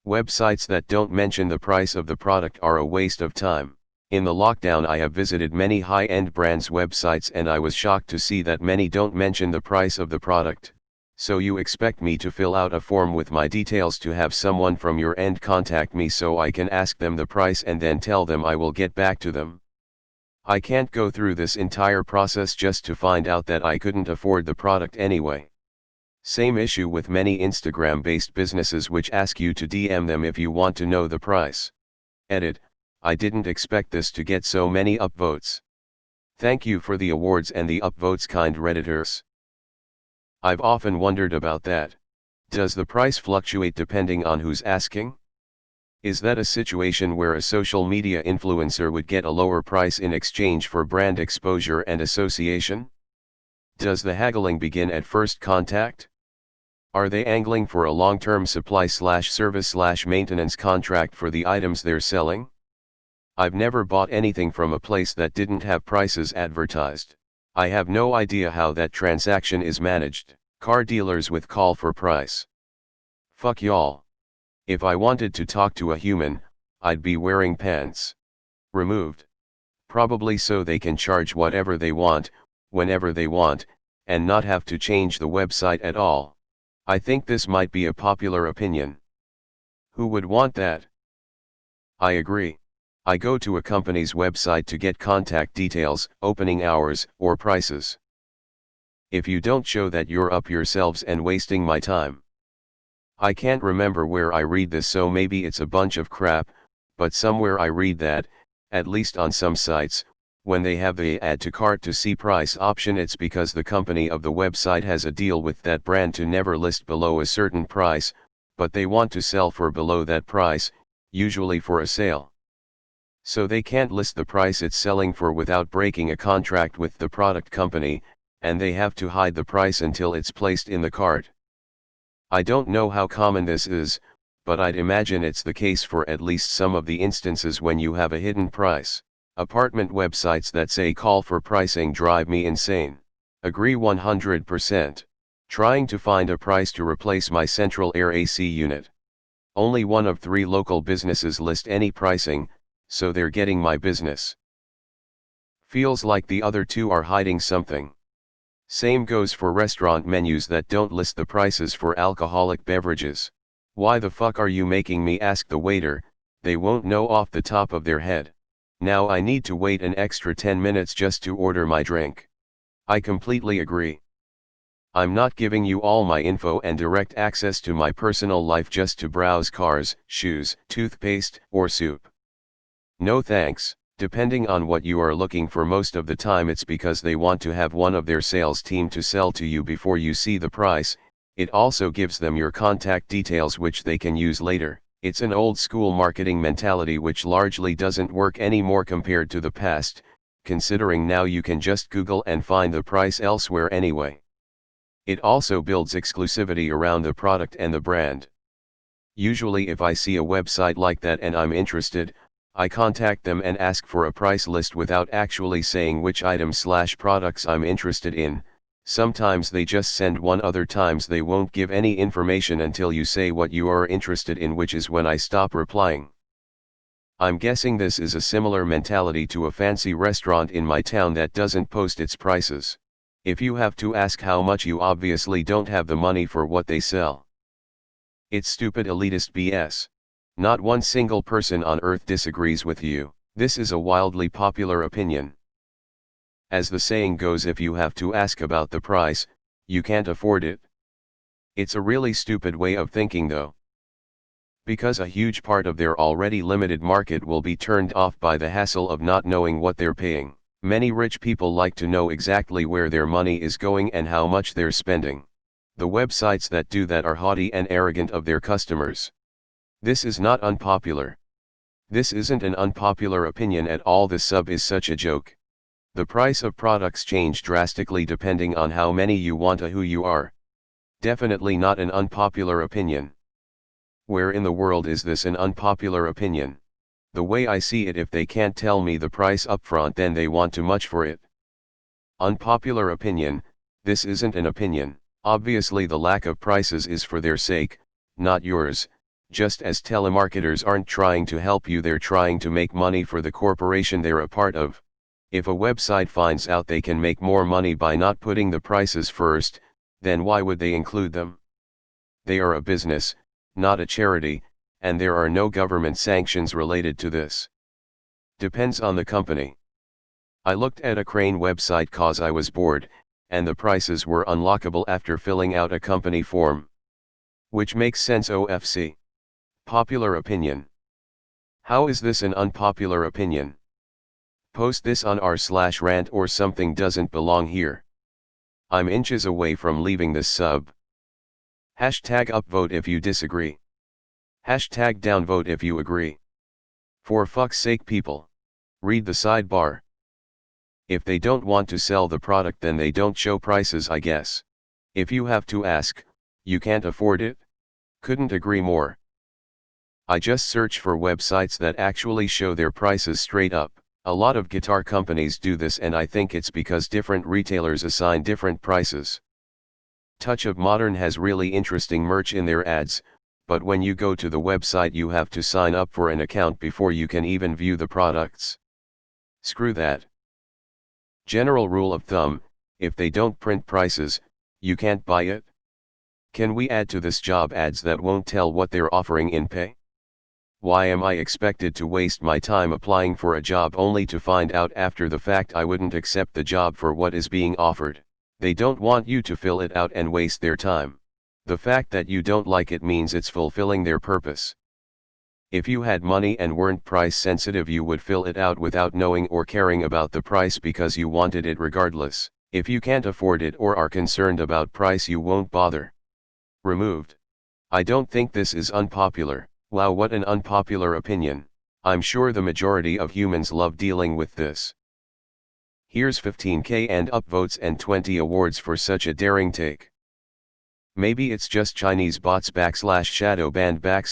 Websites that don't mention the price of the product are a waste of time. In the lockdown I have visited many high-end brands' websites and I was shocked to see that many don't mention the price of the product. So you expect me to fill out a form with my details to have someone from your end contact me so I can ask them the price and then tell them I will get back to them? I can't go through this entire process just to find out that I couldn't afford the product anyway. Same issue with many Instagram-based businesses which ask you to DM them if you want to know the price. Edit: I didn't expect this to get so many upvotes. Thank you for the awards and the upvotes, kind Redditors. I've often wondered about that. Does the price fluctuate depending on who's asking? Is that a situation where a social media influencer would get a lower price in exchange for brand exposure and association? Does the haggling begin at first contact? Are they angling for a long-term supply/service/maintenance contract for the items they're selling? I've never bought anything from a place that didn't have prices advertised. I have no idea how that transaction is managed. Car dealers with call for price. Fuck y'all. If I wanted to talk to a human, I'd be wearing pants. Removed. Probably so they can charge whatever they want, whenever they want, and not have to change the website at all. I think this might be a popular opinion. Who would want that? I agree. I go to a company's website to get contact details, opening hours, or prices. If you don't show that, you're up yourselves and wasting my time. I can't remember where I read this, so maybe it's a bunch of crap, but somewhere I read that, at least on some sites, when they have the add to cart to see price option, it's because the company of the website has a deal with that brand to never list below a certain price, but they want to sell for below that price, usually for a sale. So they can't list the price it's selling for without breaking a contract with the product company, and they have to hide the price until it's placed in the cart. I don't know how common this is, but I'd imagine it's the case for at least some of the instances when you have a hidden price. Apartment websites that say call for pricing drive me insane. Agree 100%. Trying to find a price to replace my central air AC unit. Only one of 3 local businesses list any pricing, so they're getting my business. Feels like the other 2 are hiding something. Same goes for restaurant menus that don't list the prices for alcoholic beverages. Why the fuck are you making me ask the waiter? They won't know off the top of their head. Now I need to wait an extra 10 minutes just to order my drink. I completely agree. I'm not giving you all my info and direct access to my personal life just to browse cars, shoes, toothpaste, or soup. No thanks. Depending on what you are looking for, most of the time it's because they want to have one of their sales team to sell to you before you see the price. It also gives them your contact details which they can use later. It's an old school marketing mentality which largely doesn't work anymore compared to the past, considering now you can just Google and find the price elsewhere anyway. It also builds exclusivity around the product and the brand. Usually if I see a website like that and I'm interested, I contact them and ask for a price list without actually saying which items/products I'm interested in. Sometimes they just send one, other times they won't give any information until you say what you are interested in, which is when I stop replying. I'm guessing this is a similar mentality to a fancy restaurant in my town that doesn't post its prices. If you have to ask how much, you obviously don't have the money for what they sell. It's stupid elitist BS. Not one single person on earth disagrees with you. This is a wildly popular opinion. As the saying goes, if you have to ask about the price, you can't afford it. It's a really stupid way of thinking though. Because a huge part of their already limited market will be turned off by the hassle of not knowing what they're paying. Many rich people like to know exactly where their money is going and how much they're spending. The websites that do that are haughty and arrogant of their customers. This is not unpopular. This isn't an unpopular opinion at all. The sub is such a joke. The price of products change drastically depending on how many you want or who you are. Definitely not an unpopular opinion. Where in the world is this an unpopular opinion? The way I see it, if they can't tell me the price upfront, then they want too much for it. Unpopular opinion: this isn't an opinion. Obviously the lack of prices is for their sake, not yours, just as telemarketers aren't trying to help you, they're trying to make money for the corporation they're a part of. If a website finds out they can make more money by not putting the prices first, then why would they include them? They are a business, not a charity, and there are no government sanctions related to this. Depends on the company. I looked at a crane website cause I was bored, and the prices were unlockable after filling out a company form. Which makes sense. OFC. Popular opinion. How is this an unpopular opinion? Post this on r/rant or something doesn't belong here. I'm inches away from leaving this sub. Hashtag upvote if you disagree. Hashtag downvote if you agree. For fuck's sake, people. Read the sidebar. If they don't want to sell the product, then they don't show prices, I guess. If you have to ask, you can't afford it? Couldn't agree more. I just search for websites that actually show their prices straight up. A lot of guitar companies do this, and I think it's because different retailers assign different prices. Touch of Modern has really interesting merch in their ads, but when you go to the website you have to sign up for an account before you can even view the products. Screw that. General rule of thumb, if they don't print prices, you can't buy it. Can we add to this job ads that won't tell what they're offering in pay? Why am I expected to waste my time applying for a job only to find out after the fact I wouldn't accept the job for what is being offered? They don't want you to fill it out and waste their time. The fact that you don't like it means it's fulfilling their purpose. If you had money and weren't price sensitive, you would fill it out without knowing or caring about the price because you wanted it regardless. If you can't afford it or are concerned about price, you won't bother. Removed. I don't think this is unpopular. Wow, what an unpopular opinion. I'm sure the majority of humans love dealing with this. Here's 15k and upvotes and 20 awards for such a daring take. Maybe it's just Chinese bots / shadow banned /